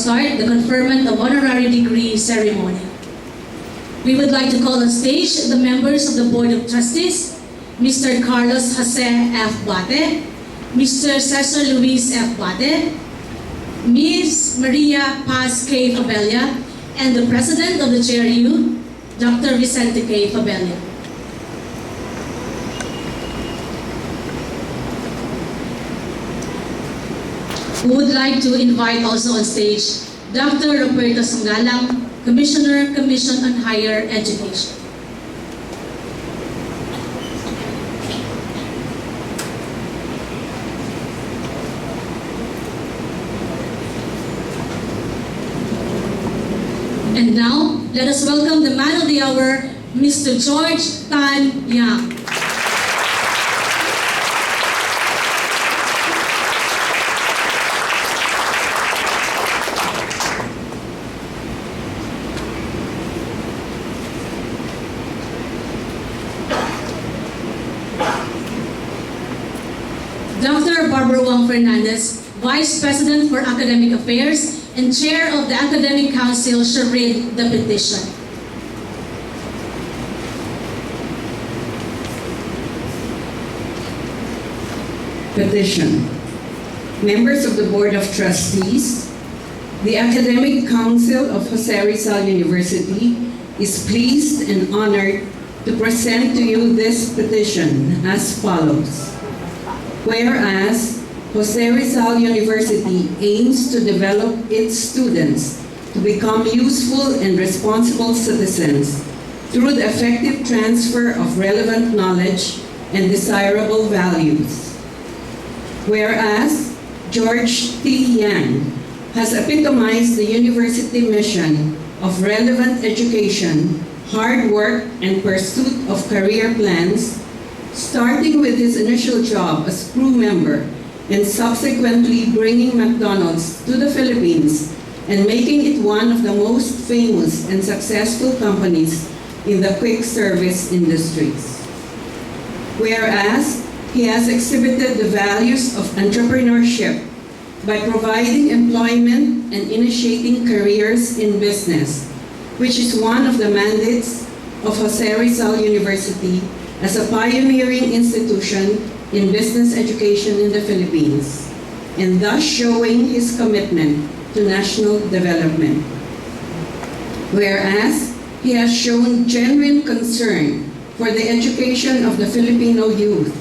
start the conferment of honorary degree ceremony. We would like to call on stage the members of the Board of Trustees, Mr. Carlos Jose F. Bate, Mr. Cesar Luis F. Bate, Ms. Maria Paz K. Fabella, and the President of the GRU, Dr. Vicente K. Fabella. We would like to invite also on stage Dr. Roberto Sangalang, Commissioner, Commission on Higher Education. And now, let us welcome the man of the hour, Mr. George Tan Yang. Dr. Barbara Wong Fernandez, Vice President for Academic Affairs and Chair of the Academic Council, shall read the petition. Petition. Members of the Board of Trustees, the Academic Council of Jose Rizal University is pleased and honored to present to you this petition as follows. Whereas Jose Rizal University aims to develop its students to become useful and responsible citizens through the effective transfer of relevant knowledge and desirable values. Whereas George T. Yang has epitomized the university mission of relevant education, hard work, and pursuit of career plans, starting with his initial job as crew member and subsequently bringing McDonald's to the Philippines and making it one of the most famous and successful companies in the quick service industries. Whereas he has exhibited the values of entrepreneurship by providing employment and initiating careers in business, which is one of the mandates of Jose Rizal University as a pioneering institution in business education in the Philippines, and thus showing his commitment to national development. Whereas he has shown genuine concern for the education of the Filipino youth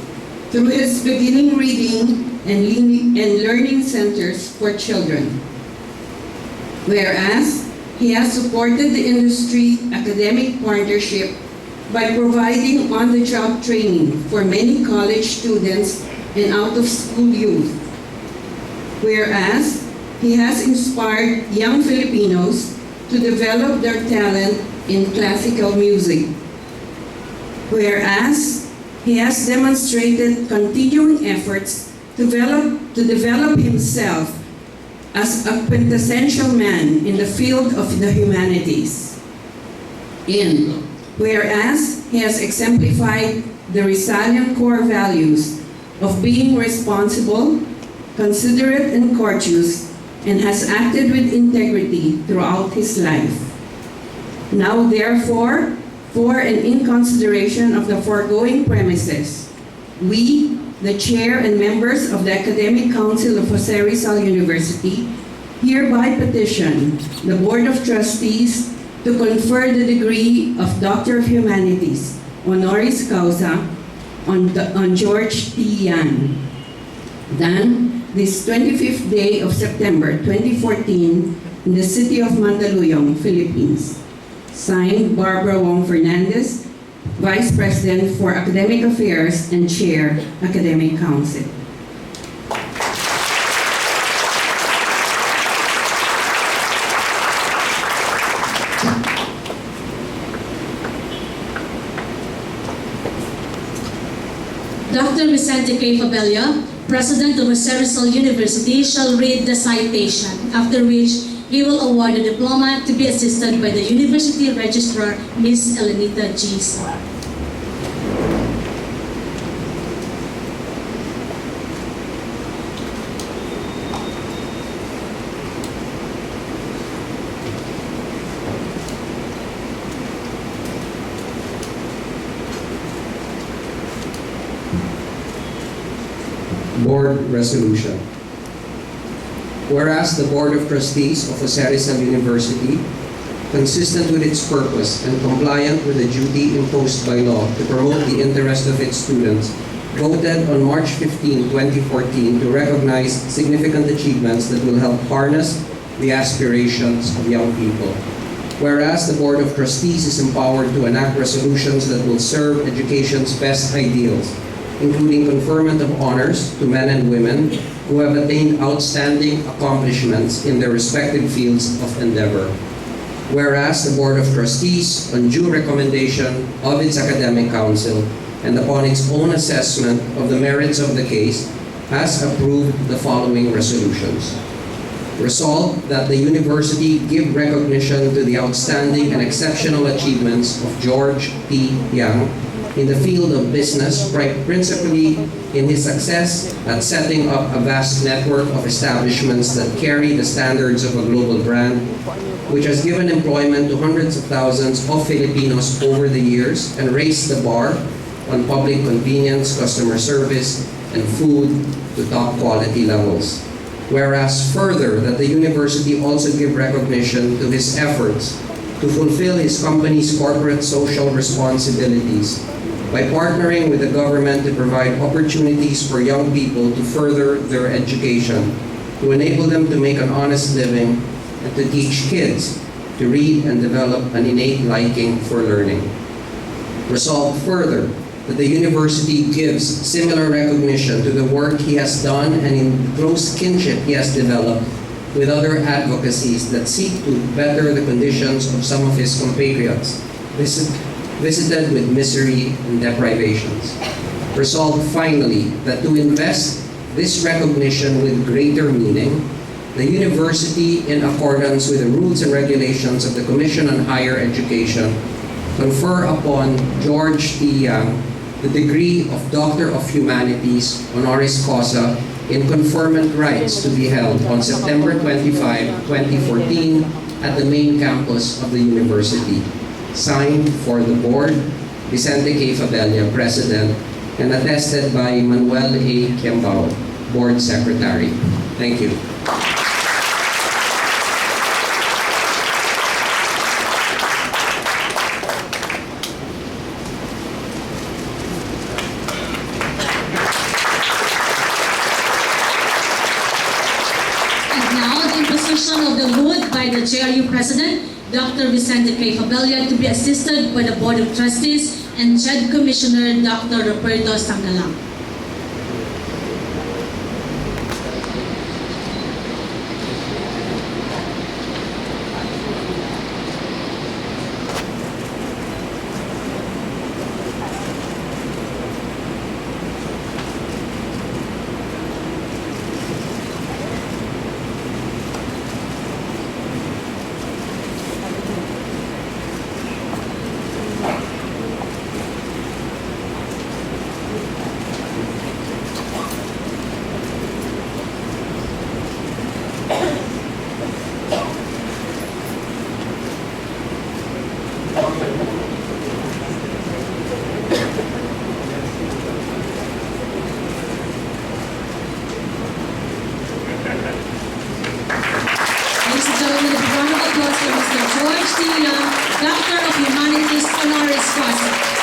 through his beginning reading and learning centers for children. Whereas he has supported the industry-academic partnership by providing on-the-job training for many college students and out-of-school youth. Whereas he has inspired young Filipinos to develop their talent in classical music. Whereas he has demonstrated continuing efforts to develop himself as a quintessential man in the field of the humanities. And whereas he has exemplified the Rizalian core values of being responsible, considerate, and courteous, and has acted with integrity throughout his life. Now therefore, for and in consideration of the foregoing premises, we, the Chair and members of the Academic Council of Jose Rizal University, hereby petition the Board of Trustees to confer the degree of Doctor of Humanities, Honoris Causa, on George T. Yang, done this 25th day of September 2014 in the city of Mandaluyong, Philippines. Signed, Barbara Wong Fernandez, Vice President for Academic Affairs and Chair, Academic Council. Dr. Vicente K. Fabella, President of Jose Rizal University, shall read the citation, after which he will award a diploma to be assisted by the University Registrar, Ms. Elenita G. Sa. Board Resolution. Whereas the Board of Trustees of Rizal University, consistent with its purpose and compliant with the duty imposed by law to promote the interest of its students, voted on March 15, 2014 to recognize significant achievements that will help harness the aspirations of young people. Whereas the Board of Trustees is empowered to enact resolutions that will serve education's best ideals, including conferment of honors to men and women who have attained outstanding accomplishments in their respective fields of endeavor. Whereas the Board of Trustees, on due recommendation of its academic council and upon its own assessment of the merits of the case, has approved the following resolutions. Resolved that the university give recognition to the outstanding and exceptional achievements of George P. Young in the field of business, principally in his success at setting up a vast network of establishments that carry the standards of a global brand, which has given employment to hundreds of thousands of Filipinos over the years and raised the bar on public convenience, customer service, and food to top quality levels. Whereas further, that the university also give recognition to his efforts to fulfill his company's corporate social responsibilities by partnering with the government to provide opportunities for young people to further their education, to enable them to make an honest living, and to teach kids to read and develop an innate liking for learning. Resolved further, that the university gives similar recognition to the work he has done and in close kinship he has developed with other advocacies that seek to better the conditions of some of his compatriots visited with misery and deprivations. Resolved finally that to invest this recognition with greater meaning, the university, in accordance with the rules and regulations of the Commission on Higher Education, confer upon George T. Young the degree of Doctor of Humanities, Honoris Causa, in conferment rites to be held on September 25, 2014 at the main campus of the university. Signed for the board, Vicente K. Fabella, President, and attested by Manuel A. Kiambao, Board Secretary. Thank you. Of the laud by the JRU President, Dr. Vicente K. Fabella, to be assisted by the Board of Trustees and JED Commissioner, Dr. Roberto Sangalang. Doctor of Humanities, Honoris Causa.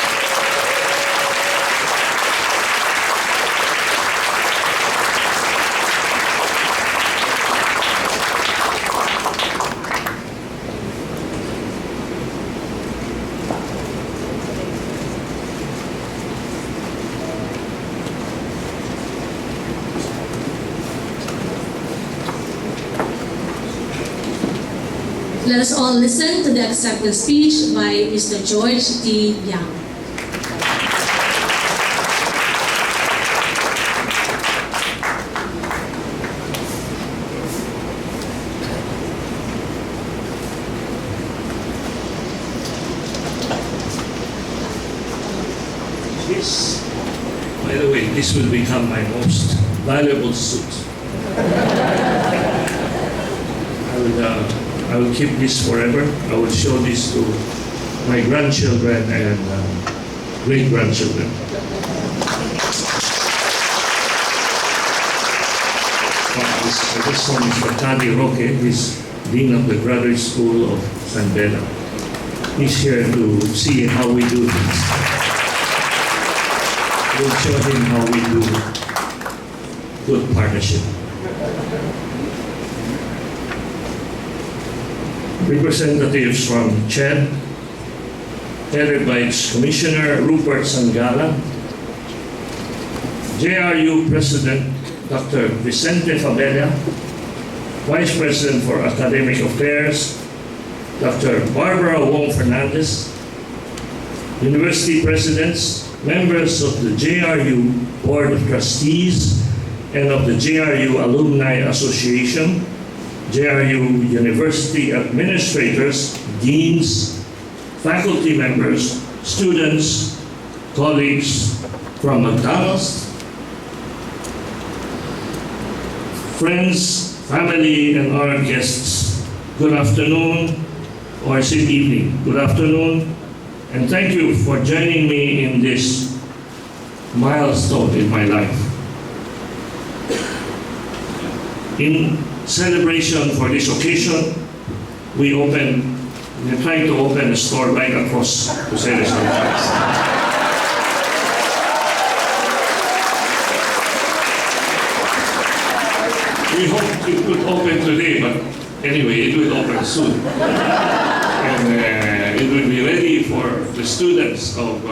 Let us all listen to the acceptance speech by Mr. George T. Young. This, by the way, this will become my most valuable suit. I will keep this forever. I will show this to my grandchildren and great-grandchildren. this one is Mr. Roque. He's Dean of the Graduate School of Fabella. He's here to see how we do things. We'll show him how we do good partnership. Representatives from CHED, headed by its Commissioner Rupert Sangala, JRU President Dr. Vicente Fabella, Vice President for Academic Affairs, Dr. Barbara Wong Fernandez, University Presidents, members of the JRU Board of Trustees and of the JRU Alumni Association, JRU University Administrators, Deans, faculty members, students, colleagues from McDonald's, friends, family, and our guests, good afternoon, or is it evening? Good afternoon, and thank you for joining me in this milestone in my life. In celebration for this occasion, we're trying to open a store right across Jose Rizal. We hope it would open today, but anyway, it will open soon. And it will be ready for the students of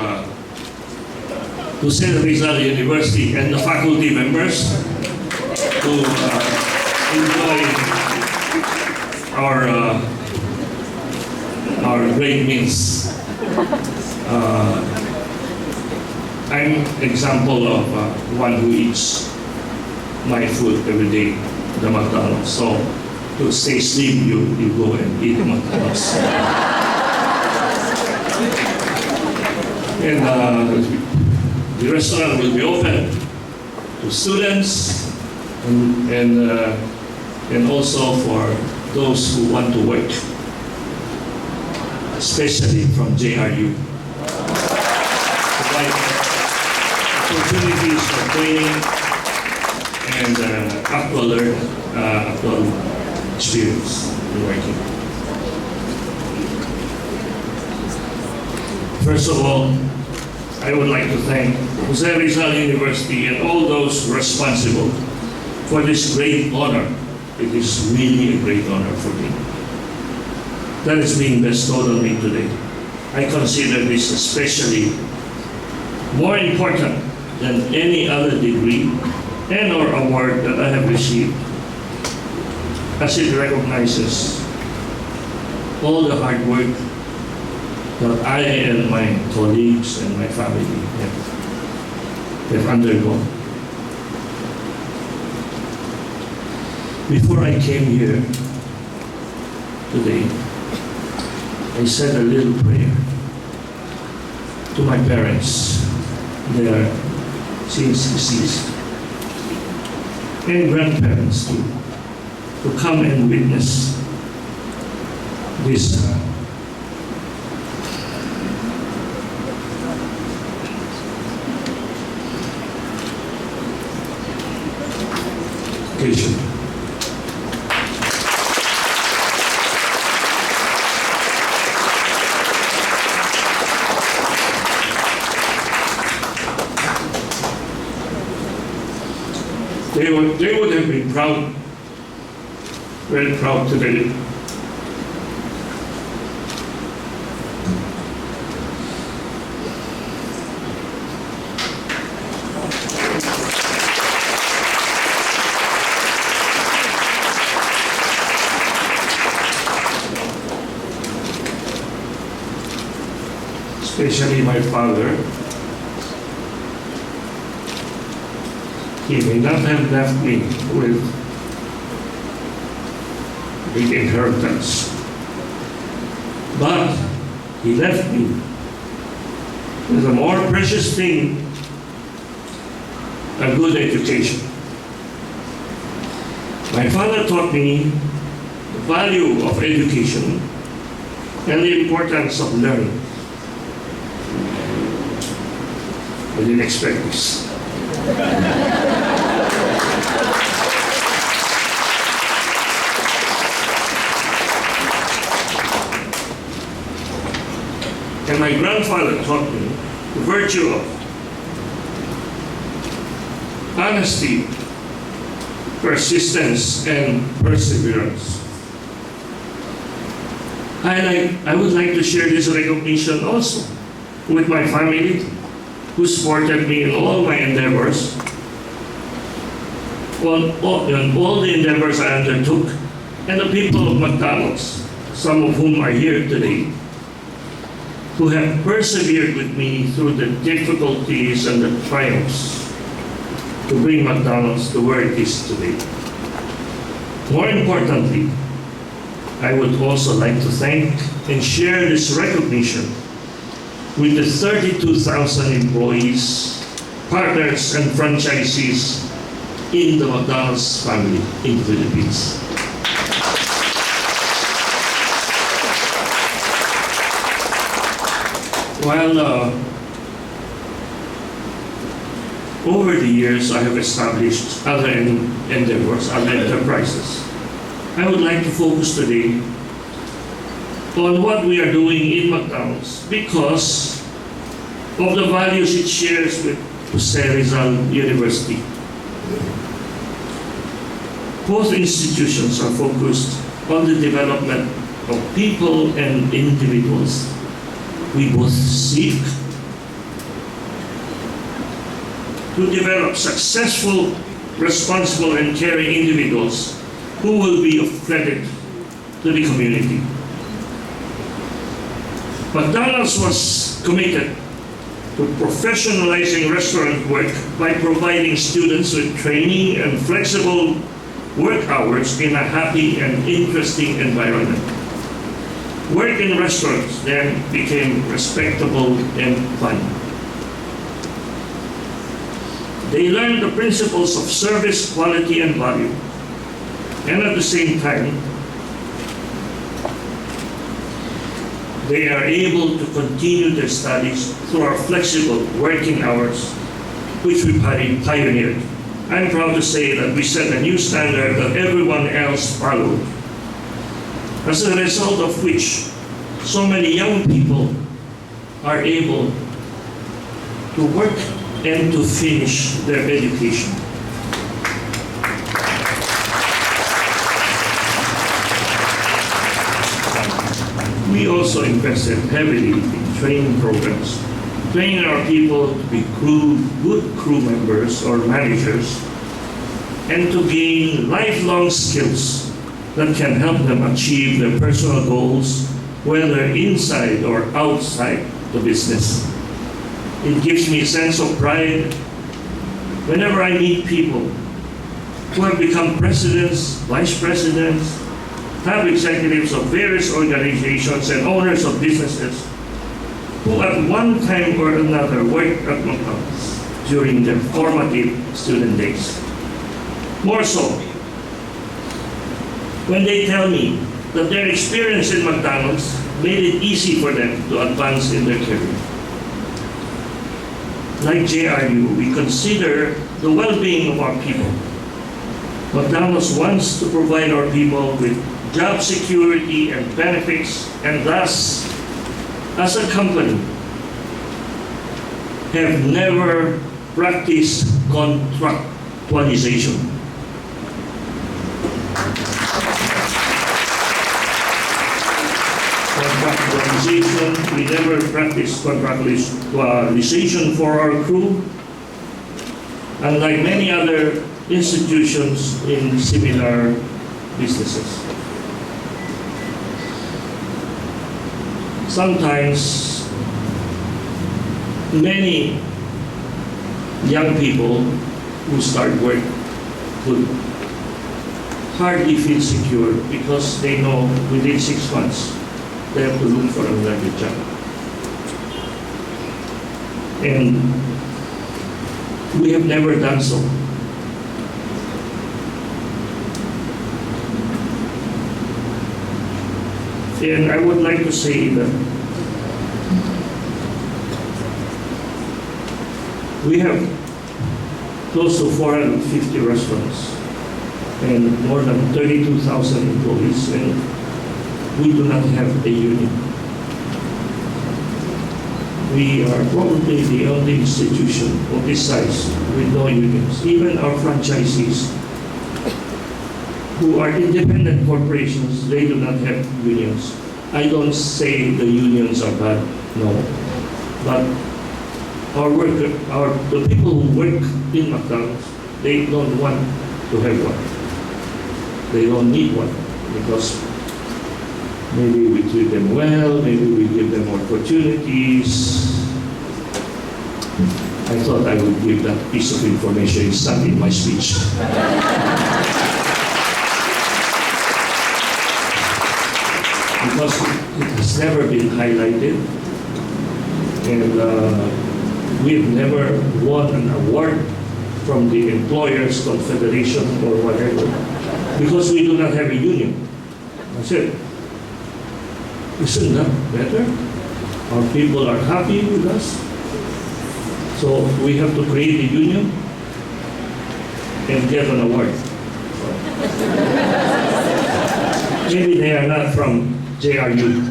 Jose Rizal University and the faculty members to enjoy our great meals. I'm example of one who eats my food every day, the McDonald. So to stay slim, you go and eat McDonald's. And the restaurant will be open to students and also for those who want to work, especially from JRU. Provide opportunities for training and actual experience in working. First of all, I would like to thank Jose Rizal University and all those responsible for this great honor. It is really a great honor for me that is being bestowed on me today. I consider this especially more important than any other degree and or award that I have received, as it recognizes all the hard work that I and my colleagues and my family have undergone. Before I came here today, I said a little prayer to my parents. They are since deceased, and grandparents too, to come and witness this occasion. They would have been proud, very proud today. Especially my father. He may not have left me with big inheritance, but he left me with a more precious thing, a good education. My father taught me the value of education and the importance of learning. I didn't expect this. And my grandfather taught me the virtue of honesty, persistence, and perseverance. I would like to share this recognition also with my family, who supported me in all my endeavors, in all the endeavors I undertook, and the people of McDonald's, some of whom are here today, who have persevered with me through the difficulties and the triumphs to bring McDonald's to where it is today. More importantly, I would also like to thank and share this recognition with the 32,000 employees, partners, and franchisees in the McDonald's family in the Philippines. While over the years I have established other endeavors, other enterprises, I would like to focus today on what we are doing in McDonald's because of the values it shares with Rizal University. Both institutions are focused on the development of people and individuals. We both seek to develop successful, responsible, and caring individuals who will be of credit to the community. McDonald's was committed to professionalizing restaurant work by providing students with training and flexible work hours in a happy and interesting environment. Work in restaurants then became respectable and fun. They learned the principles of service, quality, and value. And at the same time, they are able to continue their studies through our flexible working hours, which we pioneered. I'm proud to say that we set a new standard that everyone else followed. As a result of which, so many young people are able to work and to finish their education. We also invested heavily in training programs, training our people to be good crew members or managers, and to gain lifelong skills that can help them achieve their personal goals, whether inside or outside the business. It gives me a sense of pride whenever I meet people who have become presidents, vice presidents, top executives of various organizations, and owners of businesses who at one time or another worked at McDonald's during their formative student days. More so, when they tell me that their experience in McDonald's made it easy for them to advance in their career. Like JRU, we consider the well-being of our people. McDonald's wants to provide our people with job security and benefits, and thus, as a company, have never practiced contractualization. We never practiced contractualization for our crew, unlike many other institutions in similar businesses. Sometimes many young people who start work would hardly feel secure because they know within 6 months they have to look for another job. And we have never done so. And I would like to say that we have close to 450 restaurants and more than 32,000 employees, and we do not have a union. We are probably the only institution of this size with no unions. Even our franchisees, who are independent corporations, they do not have unions. I don't say the unions are bad, no. But the people who work in McDonald's, they don't want to have one. They don't need one because maybe we treat them well, maybe we give them opportunities. I thought I would give that piece of information. It's not in my speech. Because it has never been highlighted, and we've never won an award from the Employers Confederation or whatever, because we do not have a union. I said, isn't that better? Our people are happy with us, so we have to create a union and get an award. Maybe they are not from JRU.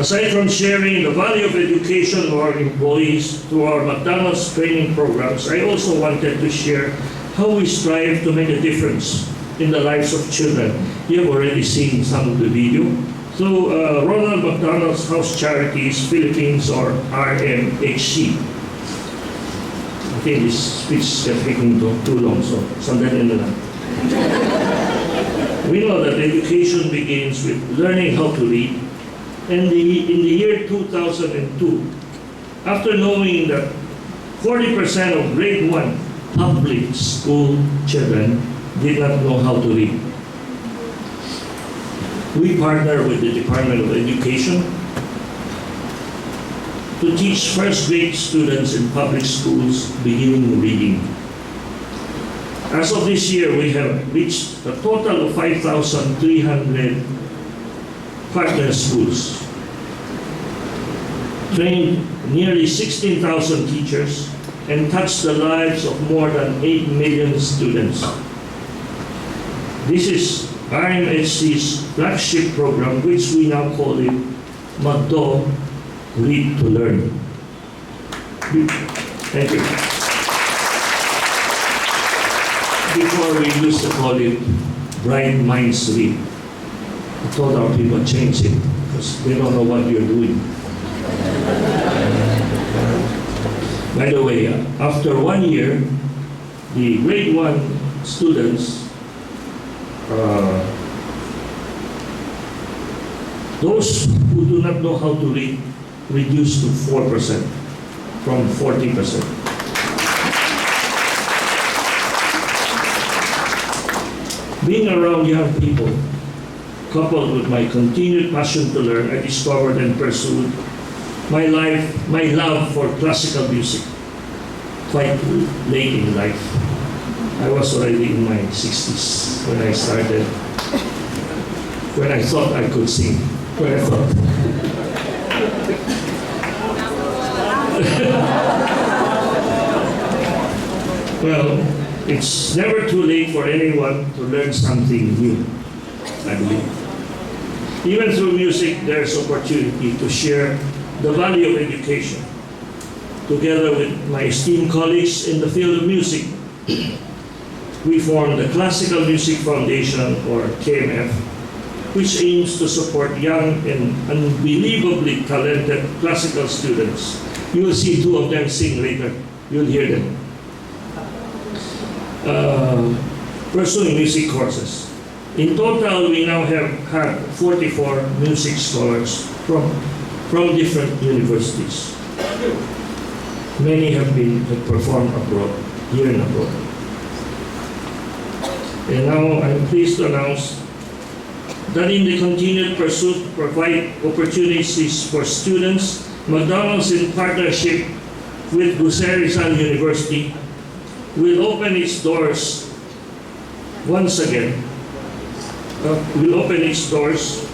Aside from sharing the value of education to our employees through our McDonald's training programs, I also wanted to share how we strive to make a difference in the lives of children. You have already seen some of the video. Through Ronald McDonald's House Charities Philippines, or RMHC. I think this speech is getting too long, so sandali na lang. We know that education begins with learning how to read. And in the year 2002, after knowing that 40% of grade 1 public school children did not know how to read, we partner with the Department of Education to teach first grade students in public schools beginning reading. As of this year, we have reached a total of 5,300 partner schools, trained nearly 16,000 teachers, and touched the lives of more than 8 million students. This is RMHC's flagship program, which we now call it McDo Read to Learn. Thank you. Before we used to call it Bright Minds Read. I told our people change it because they don't know what you're doing. By the way, after 1 year, the grade 1 students, those who do not know how to read, reduced to 4% from 40%. Being around young people, coupled with my continued passion to learn, I discovered and pursued my love for classical music quite late in life. I was already in my 60s when I started, when I thought I could sing. When I thought. Well, it's never too late for anyone to learn something new, I believe. Even through music, there's opportunity to share the value of education. Together with my esteemed colleagues in the field of music, we formed the Classical Music Foundation, or KMF, which aims to support young and unbelievably talented classical students. You will see 2 of them sing later. You'll hear them. Pursuing music courses. In total, we now have had 44 music scholars from different universities. Many have performed abroad, here and abroad. And now I'm pleased to announce that in the continued pursuit to provide opportunities for students, McDonald's, in partnership with Rizal University, will open its doors once again. Will open its doors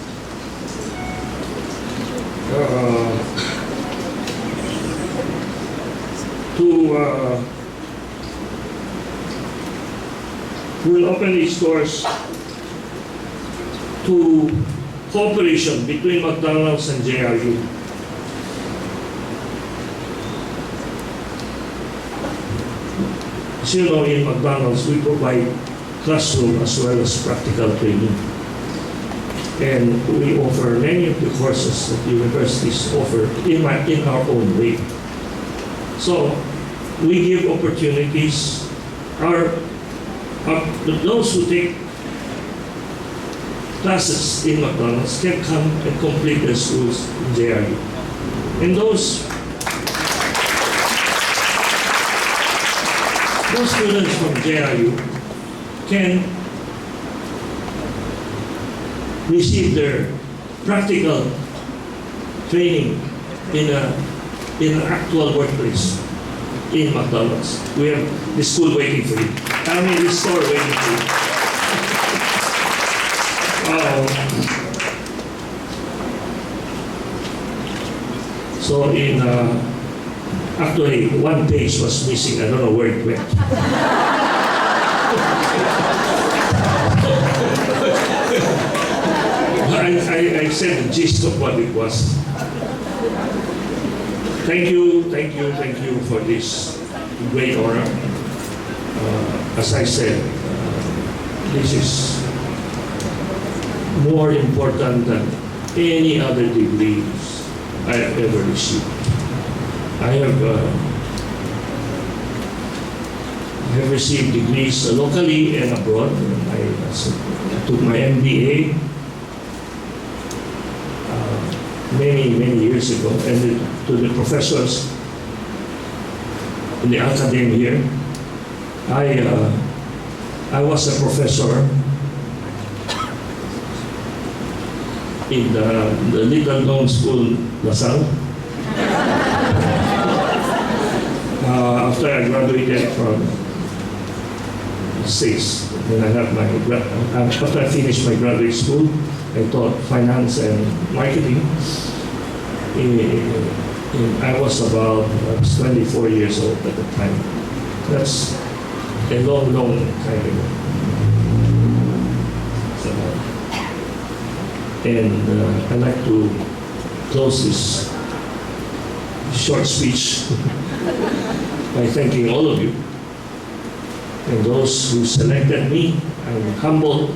to cooperation between McDonald's and JRU. As you know, in McDonald's, we provide classroom as well as practical training. And we offer many of the courses that universities offer in our own way. So we give opportunities. Those who take classes in McDonald's can come and complete their schools in JRU. And those students from JRU can receive their practical training in an actual workplace in McDonald's. We have the school waiting for you. I mean, the store waiting for you. So actually, one page was missing. I don't know where it went. I said the gist of what it was. Thank you for this great honor. As I said, this is more important than any other degrees I have ever received. I have received degrees locally and abroad. I took my MBA many years ago, and to the professors in the academy here, I was a professor in the little known school Rizal. After I graduated from SACE, when after I finished my graduate school, I taught finance and marketing. I was 24 years old at the time. That's a long time ago. And I'd like to close this short speech by thanking all of you and those who selected me. I'm humbled.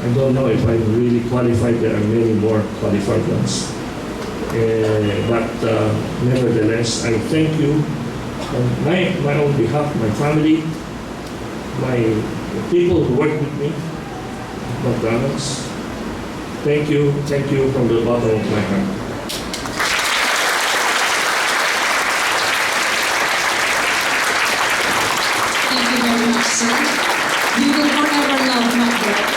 I don't know if I'm really qualified. There are many more qualified ones. But nevertheless, I thank you on my own behalf, my family, my people who work with me, McDonald's. Thank you from the bottom of my heart. Thank you very much, sir. We will forever love McDonald.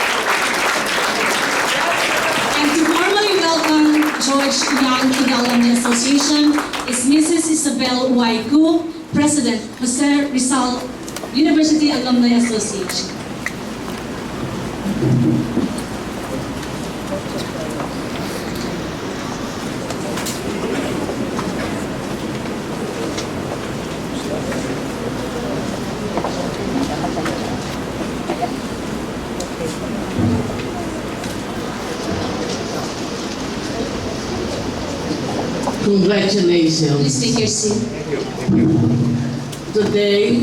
And to formally welcome George Young to the Alumni Association is Mrs. Isabel Y. Gu, President, Jose Rizal University Alumni Association. Congratulations. Please take your seat. Today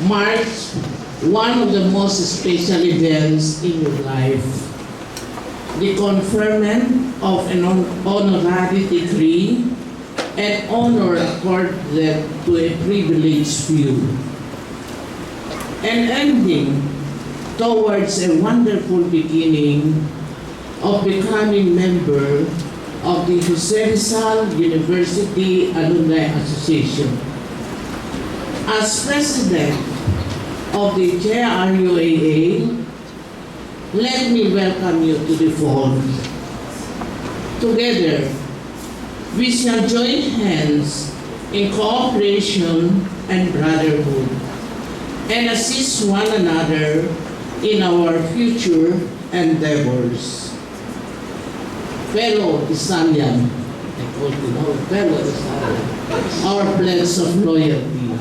marks one of the most special events in your life. The conferment of an honorary degree and honor accorded to a privileged few. An ending towards a wonderful beginning of becoming member of the Jose Rizal University Alumni Association. As president of the JRUAA, let me welcome you to the fold. Together, we shall join hands in cooperation and brotherhood and assist one another in our future endeavors. Fellow Italian, fellow Italian, our pledge of loyalty.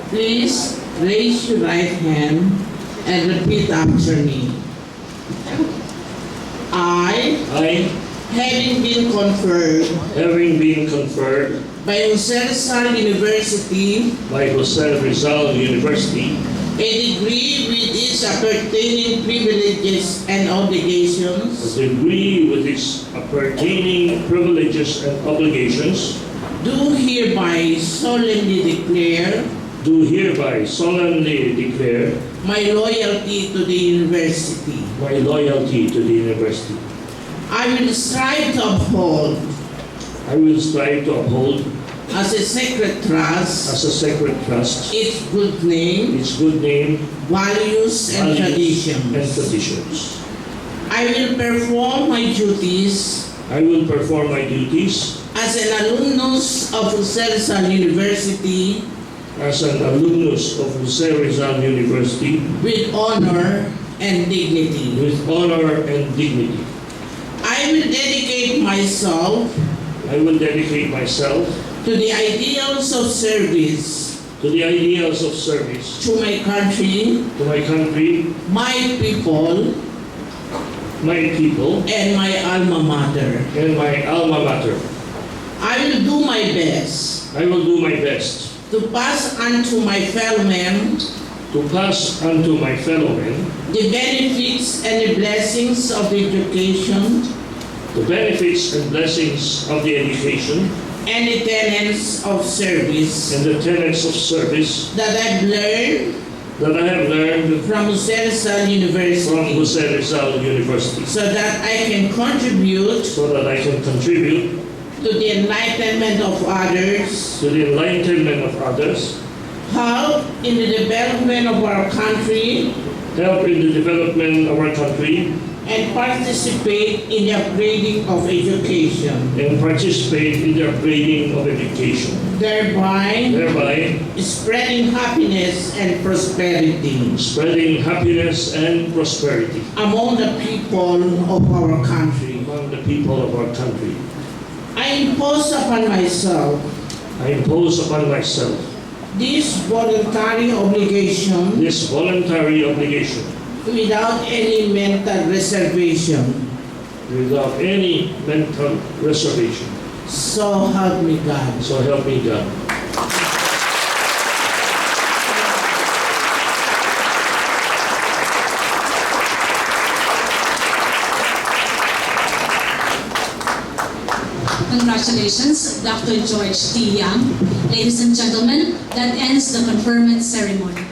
Please raise your right hand and repeat after me. I, having been conferred by Rizal University by Rizal University a degree with its appertaining privileges and obligations, a degree with its appertaining privileges and obligations, do hereby solemnly declare my loyalty to the university. I will strive to uphold as a sacred trust its good name, values, and traditions. I will perform my duties as an alumnus of Rizal University with honor and dignity. I will dedicate myself to the ideals of service to my country, my people, and my alma mater. I will do my best to pass on to my fellow men the benefits and the blessings of education and the tenets of service that I've learned from Rizal University, so that I can contribute to the enlightenment of others, help in the development of our country, and participate in the upgrading of education, thereby spreading happiness and prosperity among the people of our country. I impose upon myself this voluntary obligation without any mental reservation. So help me God. Congratulations, Dr. George T. Young. Ladies and gentlemen, that ends the conferment ceremony.